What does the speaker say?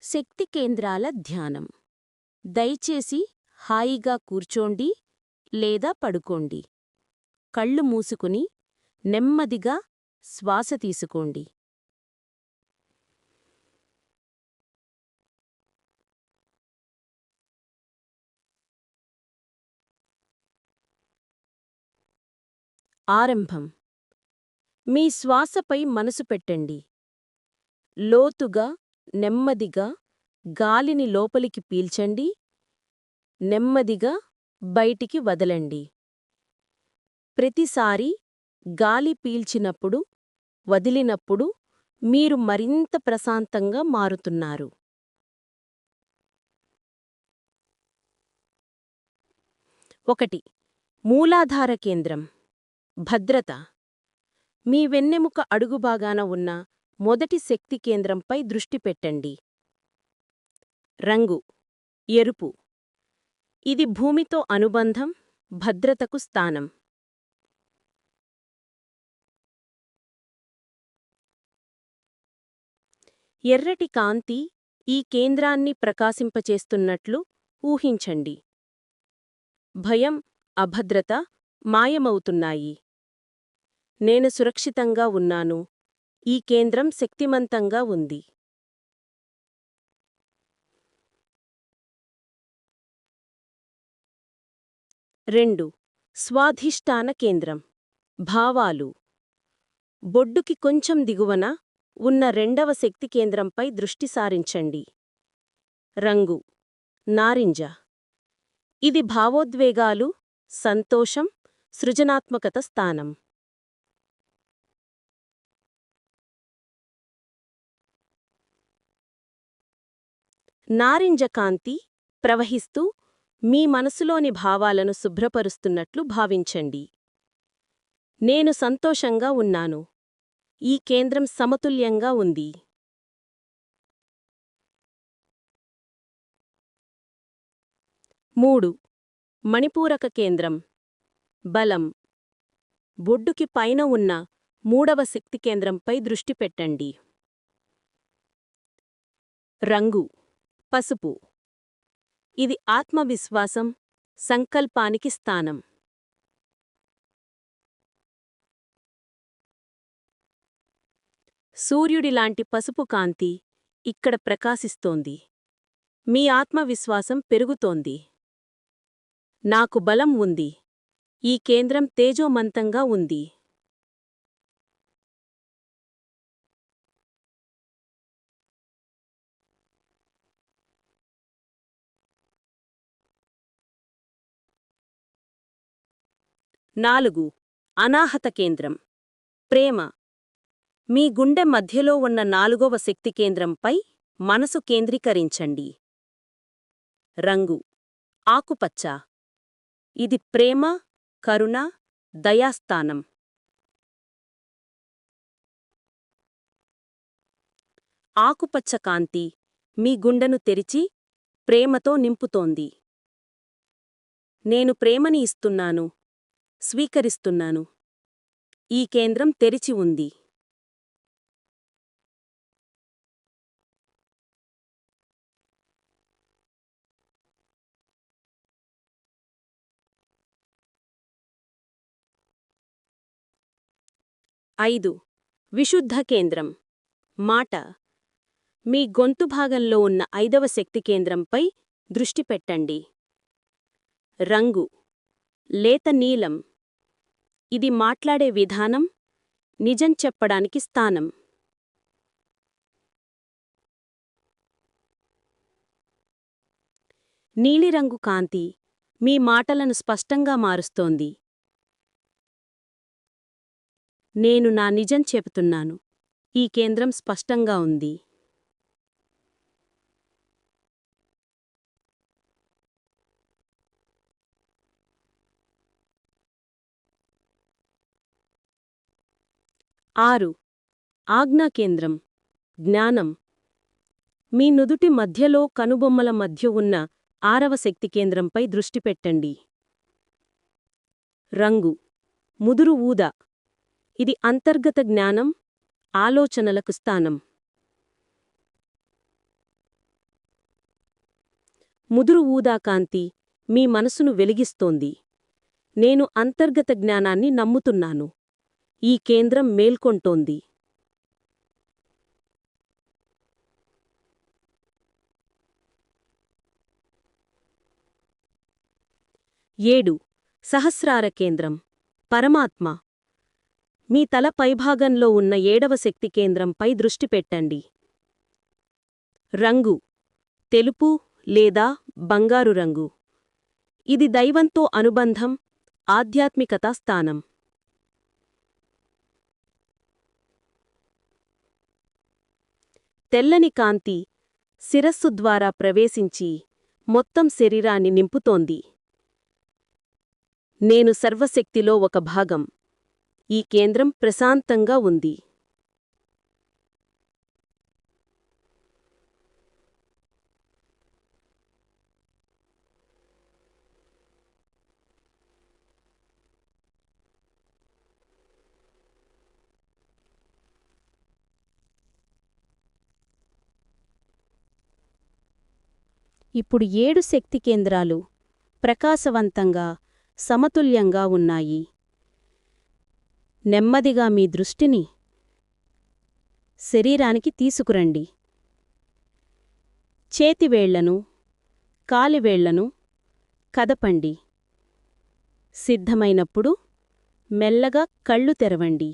శక్తి కేంద్రాల ధ్యానం. దయచేసి హాయిగా కూర్చోండి లేదా పడుకోండి. కళ్ళు మూసుకుని నెమ్మదిగా శ్వాస తీసుకోండి. ఆరంభం. మీ శ్వాసపై మనసు పెట్టండి. లోతుగా, నెమ్మదిగా గాలిని లోపలికి పీల్చండి. నెమ్మదిగా బయటికి వదలండి. ప్రతిసారి గాలి పీల్చినప్పుడు, వదిలినప్పుడు మీరు మరింత ప్రశాంతంగా మారుతున్నారు. 1. మూలాధార కేంద్రం. భద్రత. మీ వెన్నెముక అడుగుభాగాన ఉన్న మొదటి శక్తి కేంద్రంపై దృష్టి పెట్టండి. రంగు ఎరుపు. ఇది భూమితో అనుబంధం, భద్రతకు స్థానం. ఎర్రటి కాంతి ఈ కేంద్రాన్ని ప్రకాశింపచేస్తున్నట్లు ఊహించండి. భయం, అభద్రత మాయమవుతున్నాయి. నేను సురక్షితంగా ఉన్నాను. ఈ కేంద్రం శక్తిమంతంగా ఉంది. 2. స్వాధిష్టాన కేంద్రం. భావాలు. బొడ్డుకి కొంచెం దిగువన ఉన్న రెండవ శక్తి కేంద్రంపై దృష్టి సారించండి. రంగు నారింజ. ఇది భావోద్వేగాలు, సంతోషం, సృజనాత్మకత స్థానం. నారింజ కాంతి ప్రవహిస్తూ మీ మనసులోని భావాలను శుభ్రపరుస్తున్నట్లు భావించండి. నేను సంతోషంగా ఉన్నాను. ఈ కేంద్రం సమతుల్యంగా ఉంది. 3. మణిపూరక కేంద్రం. బలం. బొడ్డుకి పైన ఉన్న మూడవ శక్తి కేంద్రంపై దృష్టి పెట్టండి. రంగు పసుపు. ఇది ఆత్మవిశ్వాసం, సంకల్పానికి స్థానం. సూర్యుడిలాంటి పసుపు కాంతి ఇక్కడ ప్రకాశిస్తోంది. మీ ఆత్మవిశ్వాసం పెరుగుతోంది. నాకు బలం ఉంది. ఈ కేంద్రం తేజోమంతంగా ఉంది. నాలుగు. అనాహత కేంద్రం. ప్రేమ. మీ గుండె మధ్యలో ఉన్న 4వ శక్తి కేంద్రంపై మనసు కేంద్రీకరించండి. రంగు ఆకుపచ్చ. ఇది ప్రేమ, కరుణ, దయాస్థానం. ఆకుపచ్చ కాంతి మీ గుండెను తెరిచి ప్రేమతో నింపుతోంది. నేను ప్రేమని ఇస్తున్నాను, స్వీకరిస్తున్నాను. ఈ కేంద్రం తెరిచి ఉంది. ఐదు. విశుద్ధ కేంద్రం. మాట. మీ గొంతు భాగంలో ఉన్న 5వ శక్తి కేంద్రంపై దృష్టి పెట్టండి. రంగు లేత నీలం. ఇది మాట్లాడే విధానం, నిజం చెప్పడానికి స్థానం. నీలిరంగు కాంతి మీ మాటలను స్పష్టంగా మారుస్తోంది. నేను నా నిజం చెబుతున్నాను. ఈ కేంద్రం స్పష్టంగా ఉంది. ఆరు. ఆజ్ఞా కేంద్రం. జ్ఞానం. మీ నుదుటి మధ్యలో కనుబొమ్మల మధ్య ఉన్న 6వ శక్తి కేంద్రంపై దృష్టి పెట్టండి. రంగు ముదురు ఊదా. ఇది అంతర్గత జ్ఞానం, ఆలోచనలకు స్థానం. ముదురు ఊదాకాంతి మీ మనసును వెలిగిస్తోంది. నేను అంతర్గత జ్ఞానాన్ని నమ్ముతున్నాను. ఈ కేంద్రం మేల్కొంటోంది. 7. సహస్రార కేంద్రం. పరమాత్మ. మీ తల పైభాగంలో ఉన్న 7వ శక్తి కేంద్రంపై దృష్టి పెట్టండి. రంగు తెలుపు లేదా బంగారు రంగు. ఇది దైవంతో అనుబంధం, ఆధ్యాత్మికత స్థానం. తెల్లని కాంతి శిరస్సు ద్వారా ప్రవేశించి మొత్తం శరీరాన్ని నింపుతోంది. నేను సర్వశక్తిలో ఒక భాగం. ఈ కేంద్రం ప్రశాంతంగా ఉంది. ఇప్పుడు 7 శక్తి కేంద్రాలు ప్రకాశవంతంగా, సమతుల్యంగా ఉన్నాయి. నెమ్మదిగా మీ దృష్టిని శరీరానికి తీసుకురండి. చేతివేళ్లను, కాలివేళ్లను కదపండి. సిద్ధమైనప్పుడు మెల్లగా కళ్ళు తెరవండి.